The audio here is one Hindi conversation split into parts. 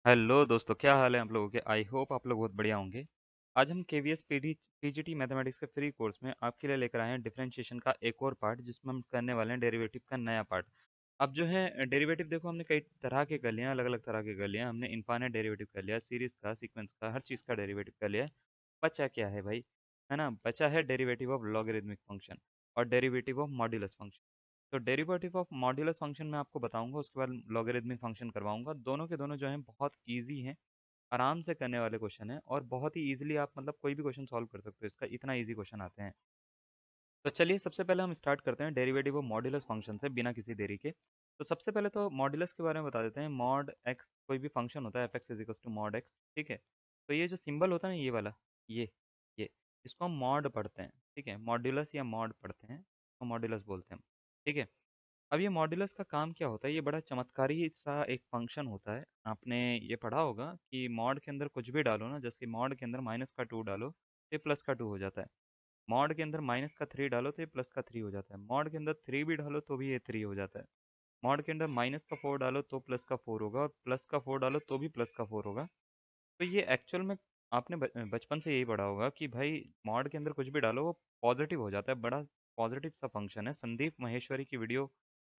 हेलो दोस्तों, क्या हाल है आप लोगों के? आई होप आप लोग बहुत बढ़िया होंगे। आज हम केवीएस पीजीटी मैथमेटिक्स के फ्री कोर्स में आपके लिए लेकर आए हैं डिफरेंशिएशन का एक और पार्ट, जिसमें हम करने वाले हैं डेरिवेटिव का नया पार्ट। अब जो है डेरिवेटिव, देखो हमने कई तरह के कर लिए हैं, अलग अलग तरह के कर लिए हैं। हमने इनफाइनाइट डेरिवेटिव कर लिया, सीरीज का, सीक्वेंस का, हर चीज़ का डेरिवेटिव कर लिया है। बचा क्या है भाई? है ना, बचा है डेरिवेटिव ऑफ लॉगरिदमिक फंक्शन और डेरिवेटिव ऑफ मॉड्यूलस फंक्शन। तो डेरिवेटिव ऑफ मॉड्यूलस फंक्शन मैं आपको बताऊंगा, उसके बाद लॉगरिदमिक फंक्शन करवाऊंगा। दोनों के दोनों जो हैं बहुत इजी हैं, आराम से करने वाले क्वेश्चन है और बहुत ही इजीली आप मतलब कोई भी क्वेश्चन सॉल्व कर सकते हो इसका, इतना इजी क्वेश्चन आते हैं। तो चलिए सबसे पहले हम स्टार्ट करते हैं डेरिवेटिव ऑफ मॉड्यूलस फंक्शन से बिना किसी देरी के। तो सबसे पहले तो मॉड्यूलस के बारे में बता देते हैं। मॉड एक्स कोई भी फंक्शन होता है, f x is equal to mod x, ठीक है। तो ये जो सिंबल होता है ना, ये वाला, ये इसको हम मॉड पढ़ते हैं, ठीक है। मॉड्यूलस या मॉड पढ़ते हैं तो मॉड्यूलस बोलते हैं हम, ठीक है। अब ये मॉड्यूलस का काम क्या होता है? ये बड़ा चमत्कारी सा एक फंक्शन होता है। आपने ये पढ़ा होगा कि मॉड के अंदर कुछ भी डालो ना, जैसे मॉड के अंदर माइनस का 2 डालो तो ये प्लस का 2 हो जाता है। मॉड के अंदर माइनस का 3 डालो तो ये प्लस का 3 हो जाता है। मॉड के अंदर 3 भी डालो तो भी ये 3 हो जाता है। मॉड के अंदर माइनस का 4 डालो तो प्लस का 4 होगा, और प्लस का 4 डालो तो भी प्लस का 4 होगा। तो ये एक्चुअल में आपने बचपन से यही पढ़ा होगा कि भाई मॉड के अंदर कुछ भी डालो वो पॉजिटिव हो जाता है। बड़ा पॉजिटिव सा फंक्शन है, संदीप महेश्वरी की वीडियो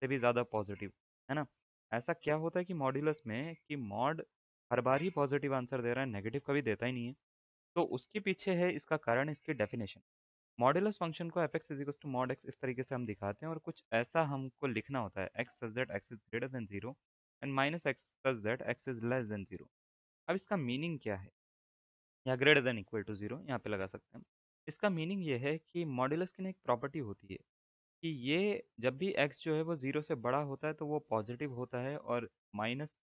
से भी ज़्यादा पॉजिटिव, है ना। ऐसा क्या होता है कि मॉड्यूलस में कि मॉड हर बार ही पॉजिटिव आंसर दे रहा है, नेगेटिव कभी देता ही नहीं है। तो उसके पीछे है इसका कारण, इसकी डेफिनेशन। मॉड्यूलस फंक्शन को f x is to mod x इस तरीके से हम दिखाते हैं, और कुछ ऐसा हमको लिखना होता है, x such that x is greater than zero and minus x such that x is less than zero. अब इसका मीनिंग क्या है? या greater than equal to zero यहाँ पे लगा सकते हैं हम। इसका मीनिंग ये है कि मॉड्यूलस की ना एक प्रॉपर्टी होती है कि ये जब भी x जो है वो जीरो से बड़ा होता है तो वो पॉजिटिव होता है, और माइनस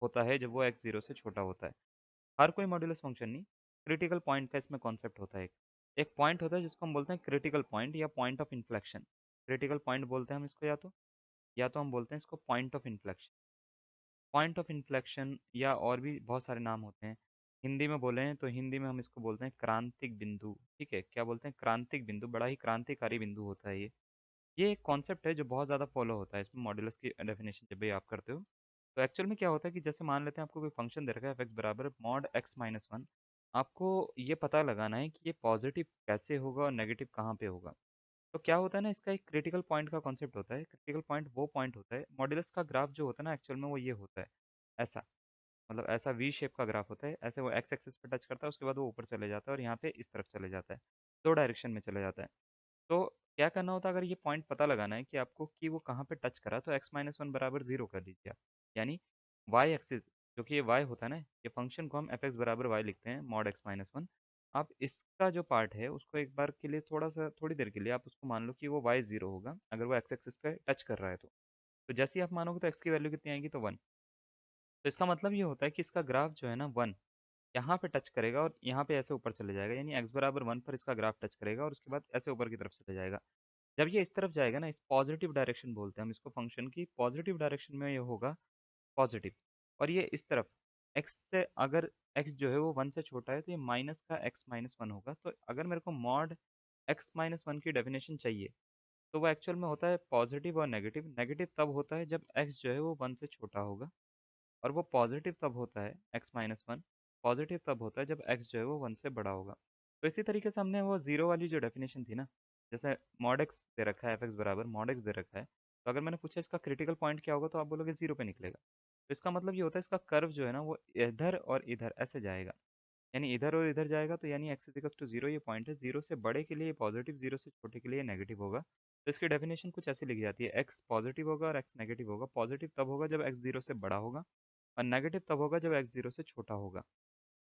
होता है जब वो x जीरो से छोटा होता है। हर कोई मॉड्यूलस फंक्शन नहीं, क्रिटिकल पॉइंट का इसमें कॉन्सेप्ट होता है। एक एक पॉइंट होता है जिसको हम बोलते हैं क्रिटिकल पॉइंट या point of inflection. Critical point बोलते हैं हम इसको, या तो हम बोलते हैं इसको point of inflection. Point of inflection या और भी बहुत सारे नाम होते हैं। हिंदी में बोलें तो हिंदी में हम इसको बोलते हैं क्रांतिक बिंदु, ठीक है। क्या बोलते हैं? क्रांतिक बिंदु। बड़ा ही क्रांतिकारी बिंदु होता है ये एक कॉन्सेप्ट है जो बहुत ज़्यादा फॉलो होता है इसमें मॉड्यूलस की डेफिनेशन जब भी आप करते हो। तो एक्चुअल में क्या होता है कि जैसे मान लेते हैं आपको कोई फंक्शन दे रखा है एफ एक्स बराबर मॉड एक्स माइनस वन। आपको ये पता लगाना है कि ये पॉजिटिव कैसे होगा और नेगेटिव कहाँ पे होगा। तो क्या होता है ना, इसका एक क्रिटिकल पॉइंट का कॉन्सेप्ट होता है। क्रिटिकल पॉइंट वो पॉइंट होता है, मॉड्यूलस का ग्राफ जो होता है ना एक्चुअल में वो ये होता है, ऐसा, मतलब ऐसा वी शेप का ग्राफ होता है। ऐसे वो एक्स एक्सिस पे टच करता है, उसके बाद वो ऊपर चले जाता है और यहाँ पे इस तरफ चले जाता है, दो डायरेक्शन में चले जाता है। तो क्या करना होता है, अगर ये पॉइंट पता लगाना है कि आपको कि वो कहाँ पे टच करा, तो एक्स माइनस वन बराबर जीरो कर दीजिए आप। यानी वाई एक्सिस, जो कि ये वाई होता है ना, ये फंक्शन को हम एफ एक्स बराबर वाई लिखते हैं, मॉड एक्स माइनस वन। आप इसका जो पार्ट है उसको एक बार के लिए, थोड़ा सा थोड़ी देर के लिए आप उसको मान लो कि वो वाई जीरो होगा अगर वो एक्स एक्सिस पे टच कर रहा है। तो जैसे ही आप मानोगे तो एक्स की वैल्यू कितनी आएगी? तो वन। तो इसका मतलब ये होता है कि इसका ग्राफ जो है ना वन यहाँ पे टच करेगा और यहाँ पे ऐसे ऊपर चले जाएगा, यानी एक्स बराबर वन पर इसका ग्राफ टच करेगा और उसके बाद ऐसे ऊपर की तरफ चले जाएगा। जब ये इस तरफ जाएगा ना, इस पॉजिटिव डायरेक्शन बोलते हैं हम इसको, फंक्शन की पॉजिटिव डायरेक्शन में ये होगा पॉजिटिव। और ये इस तरफ x से, अगर x जो है वो वन से छोटा है तो ये माइनस का x माइनस वन होगा। तो अगर मेरे को मॉड x माइनस वन की डेफिनेशन चाहिए तो वो एक्चुअल में होता है पॉजिटिव और नेगेटिव। नेगेटिव तब होता है जब x जो है वो वन से छोटा होगा, और वो पॉजिटिव तब होता है x माइनस वन, पॉजिटिव तब होता है जब x जो है वो वन से बड़ा होगा। तो इसी तरीके से हमने वो जीरो वाली जो डेफिनेशन थी ना, जैसे मॉड एक्स दे रखा है, एफ एक्स बराबर मॉड एक्स दे रखा है, तो अगर मैंने पूछा इसका क्रिटिकल पॉइंट क्या होगा तो आप बोलोगे जीरो पे निकलेगा। तो इसका मतलब ये होता है इसका कर्व जो है ना वो इधर और इधर ऐसे जाएगा, यानी इधर और इधर जाएगा। तो यानी एक्स इक्वल्स टू जीरो ये पॉइंट है, जीरो से बड़े के लिए पॉजिटिव, जीरो से छोटे के लिए नेगेटिव होगा। तो इसकी डेफिनेशन कुछ ऐसी लिखी जाती है, एक्स पॉजिटिव होगा और एक्स नेगेटिव होगा। पॉजिटिव तब होगा जब एक्स जीरो से बड़ा होगा, और नेगेटिव तब होगा जब एक्स जीरो से छोटा होगा।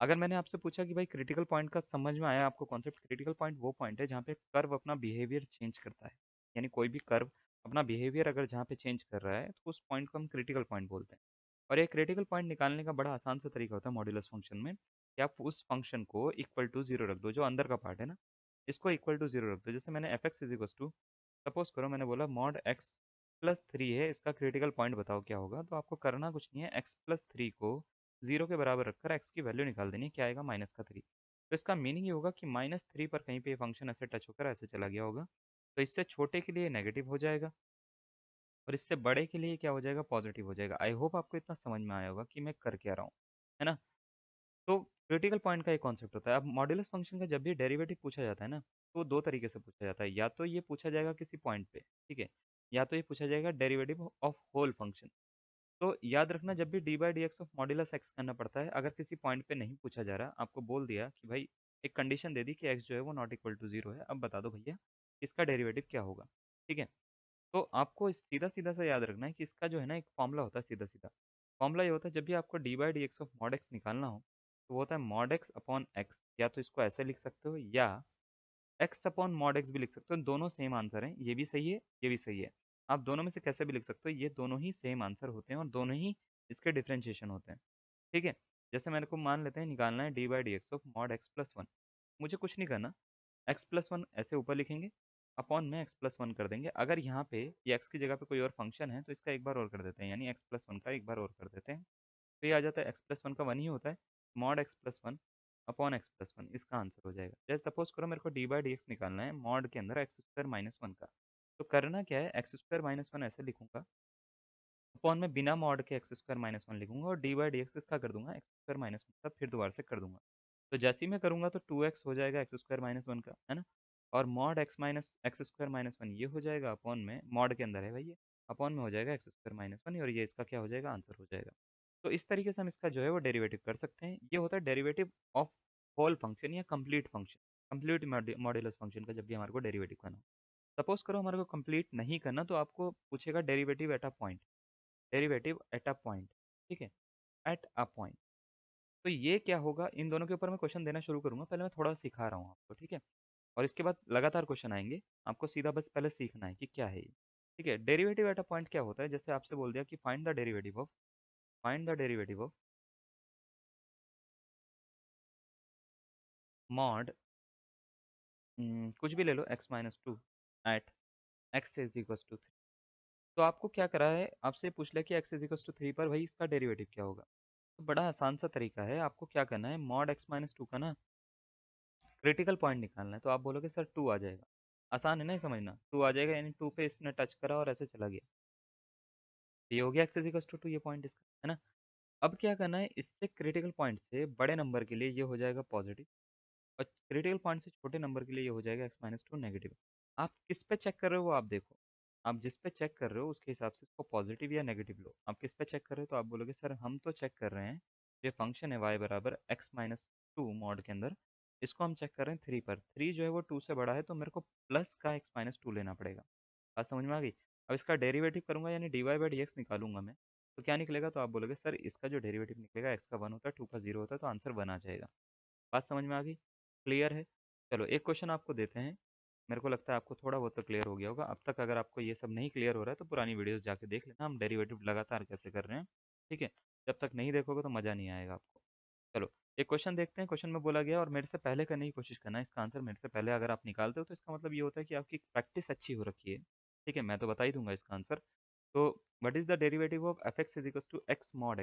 अगर मैंने आपसे पूछा कि भाई क्रिटिकल पॉइंट का समझ में आया आपको कॉन्सेप्ट? क्रिटिकल पॉइंट वो पॉइंट है जहाँ पे कर्व अपना बिहेवियर चेंज करता है, यानी कोई भी कर्व अपना बिहेवियर अगर जहाँ पे चेंज कर रहा है तो उस पॉइंट को हम क्रिटिकल पॉइंट बोलते हैं। और ये क्रिटिकल पॉइंट निकालने का बड़ा आसान सा तरीका होता है मॉड्यूलस फंक्शन में, कि आप उस फंक्शन को इक्वल टू जीरो रख दो, जो अंदर का पार्ट है ना इसको इक्वल टू जीरो रख दो। जैसे मैंने f x is equal to, suppose करो मैंने बोला मॉड एक्स प्लस थ्री है, इसका क्रिटिकल पॉइंट बताओ क्या होगा। तो आपको करना कुछ नहीं है, एक्स प्लस थ्री को जीरो के बराबर रखकर एक्स की वैल्यू निकाल देनी है, क्या आएगा? माइनस का थ्री। तो इसका मीनिंग ये होगा कि माइनस थ्री पर कहीं पे ये फंक्शन ऐसे टच होकर ऐसे चला गया होगा, तो इससे छोटे के लिए नेगेटिव हो जाएगा और इससे बड़े के लिए क्या हो जाएगा? पॉजिटिव हो जाएगा। आई होप आपको इतना समझ में आया होगा कि मैं कर क्या रहा हूँ। है ना? तो क्रिटिकल पॉइंट का एक कॉन्सेप्ट होता है। अब मॉड्यूलस फंक्शन का जब भी डेरिवेटिव पूछा जाता है ना, तो वो 2 तरीके से पूछा जाता है। या तो ये पूछा जाएगा किसी पॉइंट पे, ठीक है? या तो ये पूछा जाएगा डेरिवेटिव ऑफ होल फंक्शन। तो याद रखना जब भी D by d x of modulus x करना पड़ता है, अगर किसी पॉइंट पे नहीं पूछा जा रहा, आपको बोल दिया कि भाई एक कंडीशन दे दी कि एक्स जो है वो नॉट इक्वल टू 0 है, अब बता दो भैया इसका डेरिवेटिव क्या होगा, ठीक है? तो आपको सीधा-सीधा सा याद रखना है कि इसका जो है ना एक फ़ॉर्मूला होता है सीधा-सीधा। फ़ॉर्मूला ये होता है जब भी आपको D by d x of mod x निकालना हो, तो वो होता है मॉड एक्स अपॉन एक्स, या तो इसको ऐसे लिख सकते हो या एक्स अपॉन मॉड एक्स भी लिख सकते हो, दोनों सेम आंसर हैं, ये भी सही है, ये भी सही है। आप दोनों में से कैसे भी लिख सकते हो, ये दोनों ही सेम आंसर होते हैं और दोनों ही इसके डिफरेंशिएशन होते हैं, ठीक है? जैसे मेरे को मान लेते हैं निकालना है D by d x of mod x plus 1, मुझे कुछ नहीं करना, एक्स प्लस 1 ऐसे ऊपर लिखेंगे, अपॉन में एक्स प्लस 1 कर देंगे। अगर यहाँ पे ये एक्स की जगह पे कोई और फंक्शन है, तो इसका एक बार और कर देते हैं, यानी एक्स प्लस 1 का एक बार और कर देते हैं। तो ये आ जाता है एक्स प्लस 1 का 1 ही होता है, mod x plus 1 upon x plus 1, इसका आंसर हो जाएगा। जैसे सपोज़ करो मेरे को डी बाई डी एक्स निकालना है मॉड के अंदर एक्स स्क्वायर माइनस 1 का, तो करना क्या है, एक्स स्क्वायर माइनस 1 ऐसे लिखूँगा, अपॉन में बिना मॉड के एक्स स्क्वायर माइनस 1 लिखूँगा और डी बाई डी एक्स इसका कर दूँगा एक्स स्क्वायर माइनस 1 का, फिर दोबारा से कर दूँगा। तो जैसे ही मैं करूँगा तो 2x हो जाएगा एक्स स्क्वायर माइनस 1 का, है ना? और mod x minus x square minus 1 ये हो जाएगा, अपॉन में मॉड के अंदर है भाई ये, अपॉन में हो जाएगा एक्स स्क्वायर माइनस 1 और ये इसका क्या हो जाएगा, आंसर हो जाएगा। तो इस तरीके से हम इसका जो है वो डेरिवेटिव कर सकते हैं। ये होता है डेरिवेटिव ऑफ होल फंक्शन या complete function, complete modulus function का जब भी हमारे को डेरिवेटिव करना हो। सपोज करो हमारे को कंप्लीट नहीं करना, तो आपको पूछेगा derivative at a point, derivative at a point, ठीक है? At a point. तो ये क्या होगा, इन दोनों के ऊपर मैं क्वेश्चन देना शुरू करूँगा, पहले मैं थोड़ा सिखा रहा हूँ आपको, ठीक है? और इसके बाद लगातार क्वेश्चन आएँगे, आपको सीधा बस पहले सीखना है कि क्या है ये, ठीक है? डेरिवेटिव एट अ पॉइंट क्या होता है, जैसे आपसे बोल दिया कि find the derivative of mod कुछ भी ले लो x minus 2 at x is equals to 3। तो आपको क्या करा है, आपसे पूछ लिया कि x इज इक्वल्स टू 3 पर भाई इसका डेरिवेटिव क्या होगा? तो बड़ा आसान सा तरीका है, आपको क्या करना है, मॉड x माइनस 2 का ना क्रिटिकल पॉइंट निकालना है। तो आप बोलोगे सर 2 आ जाएगा, आसान है ना ये समझना, 2 आ जाएगा यानी 2 पे इसने टच करा और ऐसे चला गया, ये हो गया x इज इक्वल्स टू 2, ये पॉइंट इसका, है ना? अब क्या करना है, इससे क्रिटिकल पॉइंट से बड़े नंबर के लिए ये हो जाएगा पॉजिटिव, और क्रिटिकल पॉइंट से छोटे नंबर के लिए ये हो जाएगा एक्स माइनस 2 नेगेटिव। आप किस पे चेक कर रहे हो वो आप देखो, आप जिस पे चेक कर रहे हो उसके हिसाब से इसको पॉजिटिव या नेगेटिव लो। आप किस पे चेक कर रहे हो, तो आप बोलोगे सर हम तो चेक कर रहे हैं, ये फंक्शन है y बराबर एक्स माइनस 2 मॉड के अंदर, इसको हम चेक कर रहे हैं 3 पर, 3 जो है वो 2 से बड़ा है, तो मेरे को प्लस का एक्स माइनस 2 लेना पड़ेगा। बात समझ में आ गई? अब इसका डेरिवेटिव करूंगा यानी d y by d x निकालूंगा मैं, तो क्या निकलेगा, तो आप बोलोगे सर इसका जो डेरिवेटिव निकलेगा एक्स का 1 होता है, 2 का 0 होता है, तो आंसर 1 आ जाएगा। बात समझ में आ गई? क्लियर है? चलो एक क्वेश्चन आपको देते हैं, मेरे को लगता है आपको थोड़ा बहुत तो क्लियर हो गया होगा। अब तक अगर आपको ये सब नहीं क्लियर हो रहा है तो पुरानी वीडियोस जाके देख लेना, हम डेरिवेटिव लगातार कैसे कर रहे हैं, ठीक है? जब तक नहीं देखोगे तो मज़ा नहीं आएगा आपको। चलो एक क्वेश्चन देखते हैं, क्वेश्चन में बोला गया और मेरे से पहले करने की कोशिश करना है इसका आंसर, मेरे से पहले अगर आप निकालते हो तो इसका मतलब ये होता है कि आपकी प्रैक्टिस अच्छी हो रखी है, ठीक है? मैं तो बता ही दूंगा इसका आंसर। तो what is the derivative of f x is equal to x mod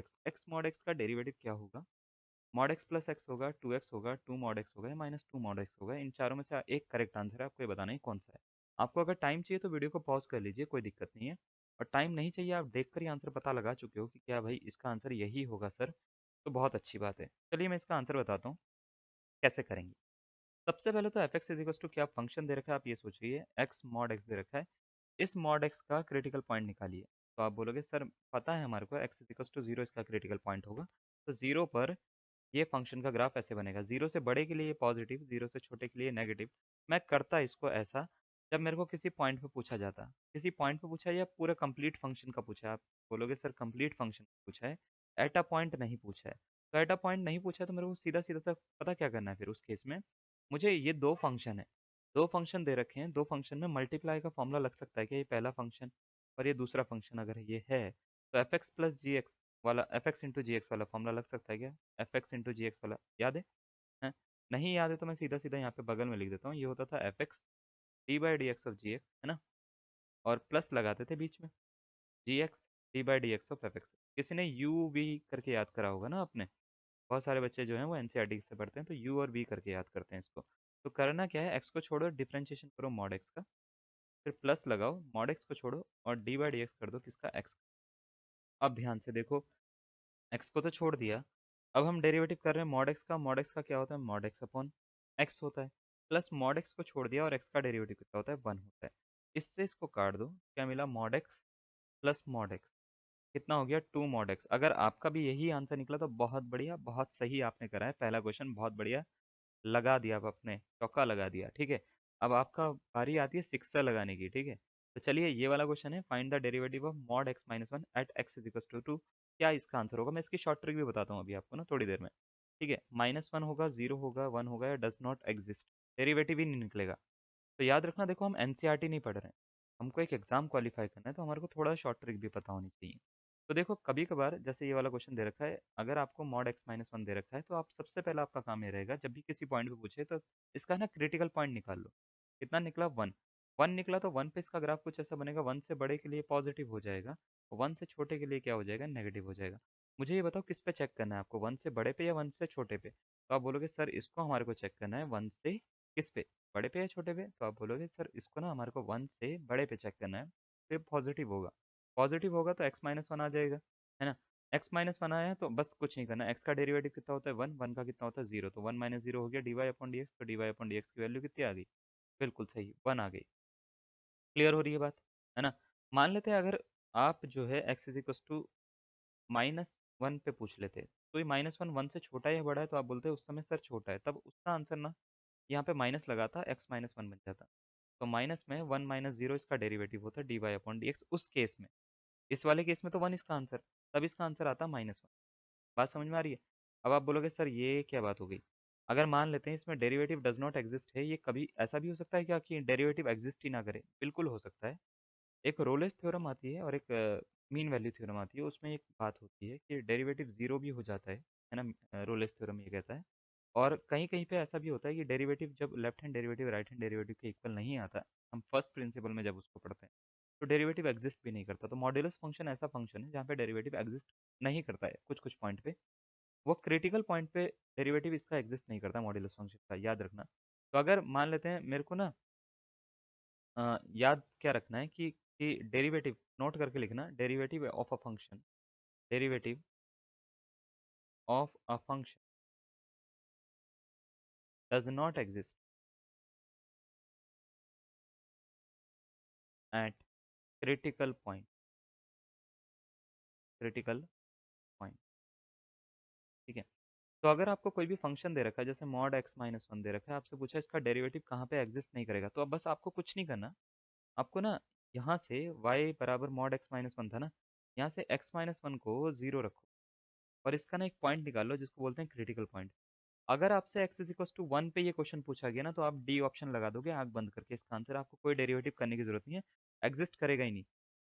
x का डेरिवेटिव क्या होगा? मॉड एक्स प्लस एक्स होगा, 2x होगा, 2 मॉड एक्स होगा या माइनस 2 मॉड एक्स होगा, इन चारों में से एक करेक्ट आंसर है, आपको ये बताना है कौन सा है। आपको अगर टाइम चाहिए तो वीडियो को पॉज कर लीजिए, कोई दिक्कत नहीं है, और टाइम नहीं चाहिए, आप देखकर ही आंसर पता लगा चुके हो कि क्या भाई इसका आंसर यही होगा सर, तो बहुत अच्छी बात है। चलिए मैं इसका आंसर बताता हूँ कैसे करेंगे। सबसे पहले तो एफ एक्स इजिकल्स टू क्या फंक्शन दे रखा है, आप ये सोचिए एक्स मॉड एक्स दे रखा है, इस मॉड एक्स का क्रिटिकल पॉइंट निकालिए। तो आप बोलोगे सर पता है हमारे को एक्स इजिकल्स टू 0 इसका क्रिटिकल पॉइंट होगा, तो 0 पर ये फंक्शन का ग्राफ ऐसे बनेगा, 0 से बड़े के लिए ये पॉजिटिव, 0 से छोटे के लिए नेगेटिव। मैं करता इसको ऐसा, जब मेरे को किसी पॉइंट पे पूछा जाता, किसी पॉइंट पे पूछा है या पूरा कंप्लीट फंक्शन का पूछा है, आप बोलोगे सर कंप्लीट फंक्शन पूछा है, एट अ पॉइंट नहीं पूछा है। तो एट अ पॉइंट नहीं पूछा है तो मेरे को सीधा सीधा सा पता क्या करना है फिर उस केस में, मुझे ये दो फंक्शन है, दो फंक्शन दे रखे हैं, दो फंक्शन में मल्टीप्लाई का फॉर्मूला लग सकता है कि ये पहला फंक्शन और ये दूसरा फंक्शन अगर ये है, तो एफ एक्स प्लस जी एक्स वाला, एफ एक्स इंटू जी एक्स वाला फॉर्मूला लग सकता है क्या? एफ एक्स इंटू जी एक्स वाला याद है? हैं? नहीं याद है तो मैं सीधा सीधा यहाँ पे बगल में लिख देता हूँ, ये होता था f x d by d x of g x, है ना? और प्लस लगाते थे बीच में, g x d by d x of f x. किसी ने यू वी करके याद करा होगा ना आपने, बहुत सारे बच्चे जो हैं वो एनसीईआरटी से पढ़ते हैं तो यू और वी करके याद करते हैं इसको। तो करना क्या है, एक्स को छोड़ो, डिफरेंशिएशन करो मॉड एक्स का, फिर प्लस लगाओ, मॉड एक्स को छोड़ो और डी बाई डी एक्स कर दो किसका, एक्स। अब ध्यान से देखो, एक्स को तो छोड़ दिया, अब हम डेरिवेटिव कर रहे हैं मॉड एक्स का क्या होता है, मॉड एक्स अपॉन एक्स होता है, प्लस मॉड एक्स को छोड़ दिया और एक्स का डेरिवेटिव कितना होता है, वन होता है। इससे इसको काट दो, क्या मिला, mod x plus mod x, कितना हो गया, टू मॉड एक्स। अगर आपका भी यही आंसर निकला तो बहुत बढ़िया, बहुत सही आपने करा है, पहला क्वेश्चन बहुत बढ़िया लगा दिया, आप अपने चौका लगा दिया, ठीक है। अब आपका बारी आती है सिक्सर लगाने की, ठीक है। तो चलिए ये वाला क्वेश्चन है, find the derivative of mod x minus one at x is equal to two. क्या इसका आंसर होगा, मैं इसकी शॉर्ट ट्रिक भी बताता हूँ अभी आपको ना थोड़ी देर में, ठीक है। माइनस वन होगा, जीरो होगा, वन होगा, या डज नॉट एग्जिस्ट, डेरिवेटिव ही नहीं निकलेगा। तो याद रखना, देखो हम एनसीईआरटी नहीं पढ़ रहे हैं, हमको एक एग्जाम क्वालिफाई करना है, तो हमारे को थोड़ा शॉर्ट ट्रिक भी पता होनी चाहिए। तो देखो कभी कभार जैसे ये वाला क्वेश्चन दे रखा है, अगर आपको मॉड एक्स माइनस वन दे रखा है, तो आप सबसे पहले आपका काम ये रहेगा, जब भी किसी पॉइंट पे पूछे तो इसका ना क्रिटिकल पॉइंट निकाल लो। कितना निकला, वन। वन निकला तो वन पे इसका ग्राफ कुछ ऐसा बनेगा, वन से बड़े के लिए पॉजिटिव हो जाएगा, वन से छोटे के लिए क्या हो जाएगा, नेगेटिव हो जाएगा। मुझे ये बताओ किस पे चेक करना है आपको, वन से बड़े पे या वन से छोटे पे। तो आप बोलोगे सर इसको हमारे को चेक करना है वन से किस पे, बड़े पे या छोटे पे। तो आप बोलोगे सर इसको ना हमारे को वन से बड़े पे चेक करना है, फिर पॉजिटिव होगा, पॉजिटिव होगा तो एक्स माइनस वन आ जाएगा, है ना। एक्स माइनस वन आया तो बस कुछ नहीं करना, एक्स का डेरिवेटिव कितना होता है, वन, वन का कितना होता है, जीरो, तो वन माइनस जीरो हो गया d y upon d x, तो d y upon d x की वैल्यू कितनी आ गई, बिल्कुल सही, वन आ गई। क्लियर हो रही है बात, है ना। मान लेते हैं अगर आप जो है x is equal to minus one पे पूछ लेते, तो ये माइनस वन वन से छोटा है या बड़ा है, तो आप बोलते हैं उस समय सर छोटा है, तब उसका आंसर ना यहाँ पे माइनस लगाता, एक्स माइनस वन बन जाता। तो माइनस में वन माइनस जीरो इसका डेरिवेटिव होता है d y upon d x उस केस में। इस वाले केस में तो वन इसका आंसर, तब इसका आंसर आता माइनस वन। बात समझ में आ रही है। अब आप बोलोगे सर ये क्या बात हो गई, अगर मान लेते हैं इसमें डेरिवेटिव डज नॉट एग्जिस्ट है, ये कभी ऐसा भी हो सकता है क्या कि डेरिवेटिव एग्जिस्ट ही ना करे, बिल्कुल हो सकता है। एक रोलेस थ्योरम आती है और एक मीन वैल्यू थ्योरम आती है, उसमें एक बात होती है कि डेरिवेटिव जीरो भी हो जाता है ना, रोलेस थ्योरम ये कहता है। और कहीं कहीं पे ऐसा भी होता है कि डेरिवेटिव जब left hand derivative right hand derivative के इक्वल नहीं आता, हम फर्स्ट प्रिंसिपल में जब उसको पढ़ते हैं, तो डेरिवेटिव एग्जिस्ट भी नहीं करता। तो मॉड्यूलस फंक्शन ऐसा फंक्शन है जहाँ पे डेरिवेटिव एग्जिस्ट नहीं करता है कुछ कुछ पॉइंट पे, वो क्रिटिकल पॉइंट पे डेरिवेटिव इसका एग्जिस्ट नहीं करता मॉड्यूलस फंक्शन का, याद रखना। तो अगर मान लेते हैं मेरे को ना याद क्या रखना है कि डेरिवेटिव नोट करके लिखना, derivative of a function, derivative of a function does not exist at critical point, critical point, ठीक है। तो अगर आपको कोई भी फंक्शन दे रखा है, जैसे मॉड एक्स माइनस वन दे रखा है, आपसे पूछा इसका डेरिवेटिव कहाँ पे एग्जिस्ट नहीं करेगा, तो अब बस आपको कुछ नहीं करना, आपको ना यहाँ से y बराबर मॉड एक्स माइनस वन था ना, यहाँ से x माइनस वन को जीरो रखो, और इसका ना एक पॉइंट निकाल लो जिसको बोलते हैं क्रिटिकल पॉइंट। अगर आपसे x is equal to one पे ये क्वेश्चन पूछा गया ना, तो आप डी ऑप्शन लगा दोगे आंख बंद करके, इसका आंसर आपको कोई डेरिवेटिव करने की जरूरत नहीं है, एग्जिस्ट करेगा ही नहीं।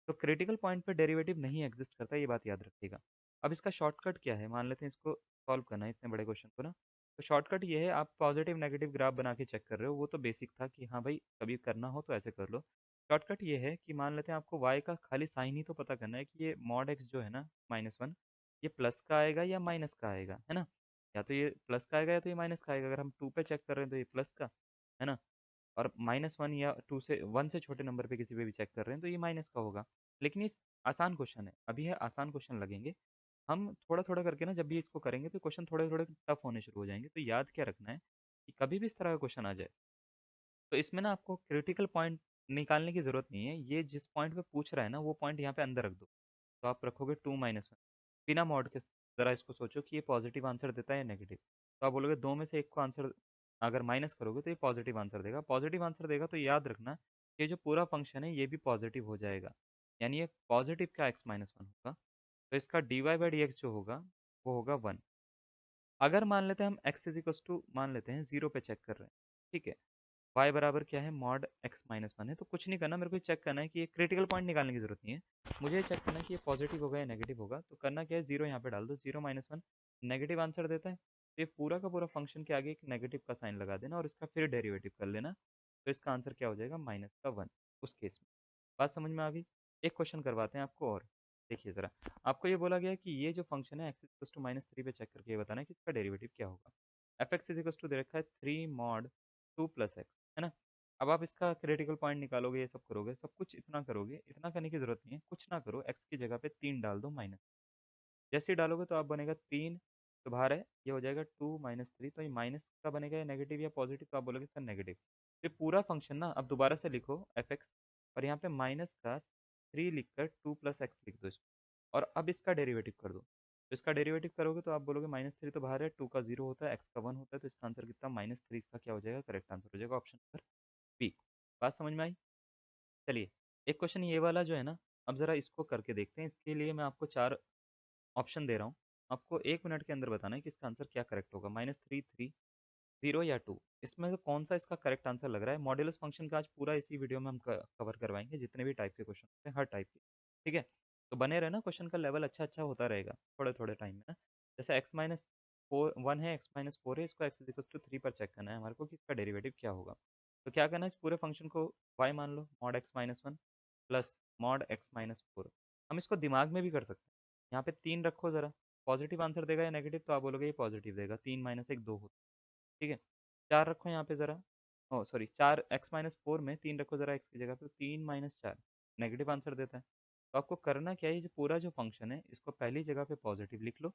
तो क्रिटिकल पॉइंट पे डेरिवेटिव नहीं एग्जिस्ट करता, ये बात याद रखिएगा। अब इसका शॉर्टकट क्या है, मान लेते हैं इसको सॉल्व करना है इतने बड़े क्वेश्चन को ना, तो शॉर्टकट ये है, आप पॉजिटिव नेगेटिव ग्राफ बना के चेक कर रहे हो, वो तो बेसिक था कि हाँ भाई कभी करना हो तो ऐसे कर लो। शॉर्टकट ये है कि मान लेते हैं आपको y का खाली साइन ही तो पता करना है कि ये मॉड x जो है ना माइनस वन, ये प्लस का आएगा या माइनस का आएगा, है ना। या तो ये प्लस का आएगा या तो ये माइनस का आएगा, अगर हम टू पे चेक कर रहे हैं तो ये प्लस का, है ना। और माइनस वन या टू से वन से छोटे नंबर पे किसी पे भी चेक कर रहे हैं तो ये माइनस का होगा। लेकिन ये आसान क्वेश्चन है, अभी है आसान क्वेश्चन लगेंगे, हम थोड़ा थोड़ा करके ना जब भी इसको करेंगे तो क्वेश्चन थोड़े थोड़े टफ होने शुरू हो जाएंगे। तो याद क्या रखना है कि कभी भी इस तरह का क्वेश्चन आ जाए तो इसमें ना आपको क्रिटिकल पॉइंट निकालने की जरूरत नहीं है, ये जिस पॉइंट पे पूछ रहा है ना वो पॉइंट यहाँ पे अंदर रख दो। तो आप रखोगे टू माइनस वन, बिना मॉड के ज़रा इसको सोचो कि ये पॉजिटिव आंसर देता है या नेगेटिव। तो आप बोलोगे दो में से एक को आंसर अगर माइनस करोगे तो ये पॉजिटिव आंसर देगा, पॉजिटिव आंसर देगा तो याद रखना ये जो पूरा फंक्शन है ये भी पॉजिटिव हो जाएगा, यानी ये पॉजिटिव का एक्स माइनस वन होगा। तो इसका d y by d x जो होगा वो होगा वन। अगर मान लेते हैं हम एक्स इज इक्वल टू मान लेते हैं जीरो पे चेक कर रहे हैं, ठीक है, y बराबर क्या है, मॉड x माइनस वन है, तो कुछ नहीं करना, मेरे को चेक करना है कि ये क्रिटिकल पॉइंट निकालने की जरूरत नहीं है, मुझे ये चेक करना है कि ये पॉजिटिव होगा या नेगेटिव होगा। तो करना क्या है, जीरो यहाँ पे डाल दो, zero minus one negative answer देता है, तो ये पूरा का पूरा फंक्शन के आगे एक नेगेटिव का साइन लगा देना और इसका फिर डेरिवेटिव कर लेना। तो इसका आंसर क्या हो जाएगा, माइनस का वन, उस केस में। बात समझ में आ गई। एक क्वेश्चन करवाते हैं आपको और, देखिए ज़रा, आपको ये बोला गया है कि ये जो फंक्शन है x equal to minus three पे चेक करके ये बताना है कि इसका डेरिवेटिव क्या होगा। F x is equal to दे रखा है three mod two plus x, है ना। अब आप इसका क्रिटिकल पॉइंट निकालोगे, ये सब करोगे, सब कुछ इतना करोगे, इतना करने की जरूरत नहीं है, कुछ ना करो, एक्स की जगह पे तीन डाल दो माइनस, जैसे ही डालोगे तो आप बनेगा तीन तो बाहर है, ये हो जाएगा 2 माइनस 3, तो ये माइनस का बनेगा या नेगेटिव या पॉजिटिव, तो आप बोलोगे सर नेगेटिव। ये पूरा फंक्शन ना अब दोबारा से लिखो एफ एक्स, और यहाँ पे माइनस का 3 लिखकर 2 प्लस एक्स लिख दो इसको, और अब इसका डेरिवेटिव कर दो। तो इसका डेरिवेटिव करोगे तो आप बोलोगे माइनस 3 तो बाहर है, 2 का 0 होता है, एक्स का 1 होता है, तो इसका आंसर कितना माइनस 3, इसका क्या हो जाएगा करेक्ट आंसर हो जाएगा ऑप्शन नंबर बी। बात समझ में आई? चलिए, एक क्वेश्चन ये वाला जो है ना, अब ज़रा इसको करके देखते हैं। इसके लिए मैं आपको 4 ऑप्शन दे रहा हूँ। आपको 1 मिनट के अंदर बताना है कि इसका आंसर क्या करेक्ट होगा। -3, 3, 0 या 2, इसमें से कौन-सा इसका करेक्ट आंसर लग रहा है? मॉड्यूलस फंक्शन का आज पूरा इसी वीडियो में हम कवर करवाएँगे, जितने भी टाइप के क्वेश्चन होते हैं, हर टाइप के। ठीक है? तो बने रहना, क्वेश्चन का लेवल अच्छा-अच्छा होता रहेगा, थोड़े-थोड़े टाइम में ना। जैसे x माइनस 4 1 है, x माइनस 4 है, इसको x 3 पर चेक करना है हमारे को कि इसका डेरिवेटिव क्या होगा। तो क्या करना है, इस पूरे फंक्शन को y मान लो, mod x minus 1 plus mod x minus 4। हम इसको दिमाग में भी कर सकते हैं। यहाँ पे 3 रखो ज़रा, पॉजिटिव आंसर देगा या नेगेटिव, तो आप बोलोगे ये पॉजिटिव देगा। 3 माइनस 1 2 होता है। ठीक है? 4 रखो यहाँ पे ज़रा, ओह सॉरी 4 x माइनस 4 में 3 रखो ज़रा x की जगह पे, 3 माइनस 4 नेगेटिव आंसर देता है। तो आपको करना क्या है, ये जो पूरा जो फंक्शन है इसको पहली जगह पे पॉजिटिव लिख लो,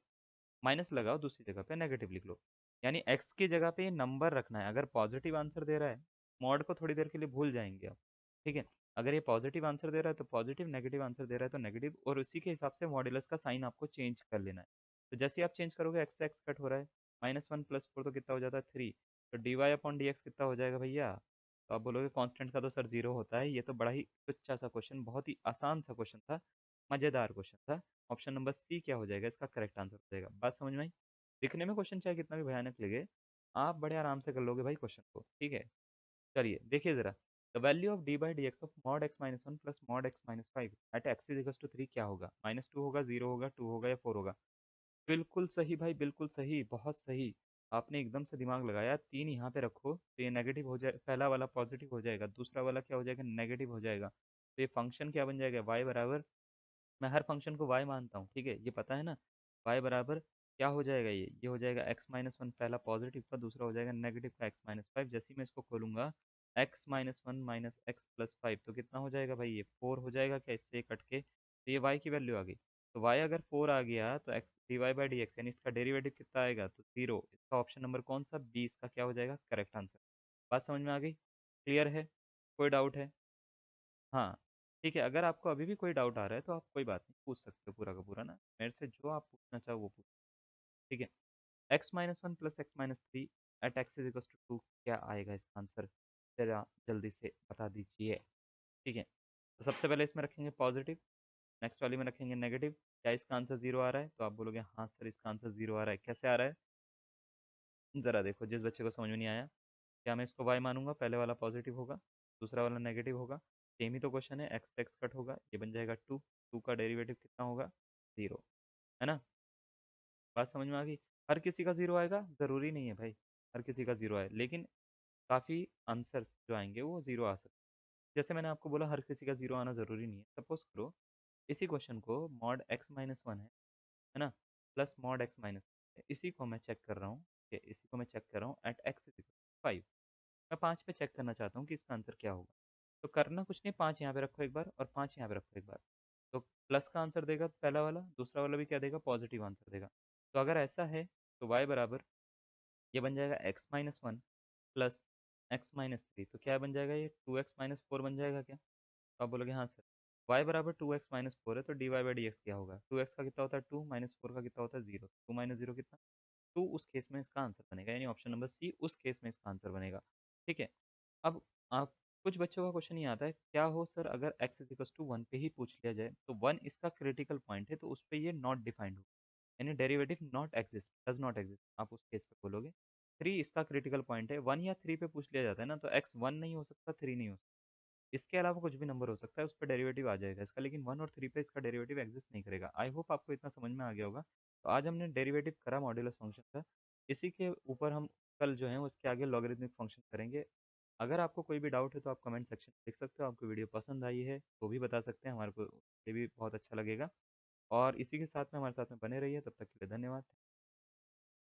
माइनस लगाओ, दूसरी जगह पे नेगेटिव लिख लो। यानी x की जगह पे ये नंबर रखना है। अगर पॉजिटिव आंसर दे रहा है, मॉड को थोड़ी देर के लिए भूल जाएंगे आप। ठीक है? अगर ये पॉजिटिव आंसर दे रहा है तो पॉजिटिव, नेगेटिव आंसर दे रहा है तो नेगेटिव, और उसी के हिसाब से मॉड्यूलस का साइन आपको चेंज कर लेना है। तो जैसे ही आप चेंज करोगे, एक्स से एक्स कट हो रहा है, -1 प्लस 4 तो कितना हो जाता है 3, तो d y upon d x कितना हो जाएगा भैया? तो आप बोलोगे कांस्टेंट का तो सर 0 होता है। ये तो बड़ा ही तुच्छा सा क्वेश्चन, बहुत ही आसान सा क्वेश्चन था, मजेदार क्वेश्चन था। ऑप्शन नंबर सी क्या हो जाएगा, इसका करेक्ट आंसर हो जाएगा। बात समझ में आई? दिखने में क्वेश्चन चाहे कितना भी भयानक लगे, आप बड़े आराम से कर लोगे भाई क्वेश्चन को। ठीक है? चलिए देखिए ज़रा, the value of d by d x of mod x minus 1 plus mod x minus 5 at x is equals to 3 क्या होगा? -2 होगा, 0 होगा, 2 होगा या 4 होगा? बिल्कुल सही भाई, बिल्कुल सही, बहुत सही। आपने एकदम से दिमाग लगाया। 3 यहाँ पे रखो तो ये नेगेटिव हो जाए, पहला वाला पॉजिटिव हो जाएगा, दूसरा वाला क्या हो जाएगा, नेगेटिव हो जाएगा। तो ये फंक्शन क्या बन जाएगा, y बराबर, मैं हर फंक्शन को y मानता हूँ, ठीक है? ये पता है ना? y बराबर क्या हो जाएगा, ये हो जाएगा x-1, पहला पॉजिटिव का, दूसरा हो जाएगा नेगेटिव का x-5। जैसे ही मैं इसको खोलूँगा, x-1 माइनस x प्लस 5, तो कितना हो जाएगा भाई, ये 4 हो जाएगा क्या इससे ये कट के? तो ये y की वैल्यू आ गई। तो y अगर 4 आ गया तो x dy by d x, यानी इसका डेरिवेटिव कितना आएगा, तो 0। इसका ऑप्शन नंबर कौन सा, बी, इसका क्या हो जाएगा करेक्ट आंसर। बात समझ में आ गई? क्लियर है? कोई डाउट है? हाँ, ठीक है, अगर आपको अभी भी कोई डाउट आ रहा है तो आप कोई बात नहीं, पूछ सकते हो पूरा का पूरा ना, मेरे से जो आप पूछना चाहो वो पूछ। ठीक है? x-1 plus x-3 at x is equal to 2 क्या आएगा इसका आंसर? जरा जल्दी से बता दीजिए। ठीक है? तो सबसे पहले इसमें रखेंगे पॉजिटिव, नेक्स्ट वाली में रखेंगे नेगेटिव। क्या इसका आंसर 0 आ रहा है? तो आप बोलोगे हाँ सर इसका आंसर 0 आ रहा है। कैसे आ रहा है? ज़रा देखो, जिस बच्चे को समझ में नहीं आया, क्या मैं इसको y मानूंगा, पहले वाला पॉजिटिव होगा, दूसरा वाला नेगेटिव होगा, सेम ही तो क्वेश्चन है, x से x कट होगा, ये बन जाएगा 2, 2 का डेरिवेटिव कितना होगा, 0, है ना? बात समझ में आ गई? हर किसी का 0 आएगा ज़रूरी नहीं है भाई, हर किसी का 0 आए, लेकिन काफ़ी आंसर्स जो आएंगे वो 0 आ सकते हैं। जैसे मैंने आपको बोला हर किसी का 0 आना ज़रूरी नहीं है। सपोज करो इसी क्वेश्चन को मॉड x-1 है ना, प्लस मॉड x-, इसी को मैं चेक कर रहा हूँ, इसी को मैं चेक कर रहा हूँ एट x 5। मैं 5 पे चेक करना चाहता हूँ कि इसका आंसर क्या होगा। तो करना कुछ नहीं, 5 यहाँ पे रखो एक बार और 5 यहाँ पे रखो एक बार। तो प्लस का आंसर देगा पहला वाला, दूसरा वाला भी क्या देगा, पॉजिटिव आंसर देगा। तो अगर ऐसा है तो y बराबर ये बन जाएगा x-1 प्लस x-3। तो क्या बन जाएगा, ये 2x-4 बन जाएगा क्या? तो आप बोलोगे हाँ सर। y बराबर 2x-4 है तो d y by d x क्या होगा, 2x का कितना होता है 2, -4 का कितना होता है 0, 2 माइनस 0 कितना, 2। उस केस में इसका आंसर बनेगा, यानी ऑप्शन नंबर सी उस केस में इसका आंसर बनेगा। ठीक है? अब आप, कुछ बच्चों का क्वेश्चन ये आता है, क्या हो सर अगर x इज इक्वल टू 1 पे ही पूछ लिया जाए, तो 1 इसका क्रिटिकल पॉइंट है तो उस पे ये नॉट डिफाइंड हो, यानी derivative not exist, does not exist, आप उस केस पे बोलोगे। 3 इसका क्रिटिकल पॉइंट है, 1 या 3 पे पूछ लिया जाता है ना, तो x 1 नहीं हो सकता, 3 नहीं हो सकता, इसके अलावा कुछ भी नंबर हो सकता है, उस पर डेरिवेटिव आ जाएगा इसका, लेकिन 1 और 3 पे इसका डेरिवेटिव एग्जिस्ट नहीं करेगा। आई होप आपको इतना समझ में आ गया होगा। तो आज हमने डेरिवेटिव करा मॉड्यूलस फंक्शन का, इसी के ऊपर हम कल जो है उसके आगे लॉगरिथमिक फंक्शन करेंगे। अगर आपको कोई भी डाउट है तो आप कमेंट सेक्शन में लिख सकते हो। आपको वीडियो पसंद आई है तो भी बता सकते हैं, हमारे को ये भी बहुत अच्छा लगेगा। और इसी के साथ में हमारे साथ में बने रहिए, तब तक के लिए धन्यवाद।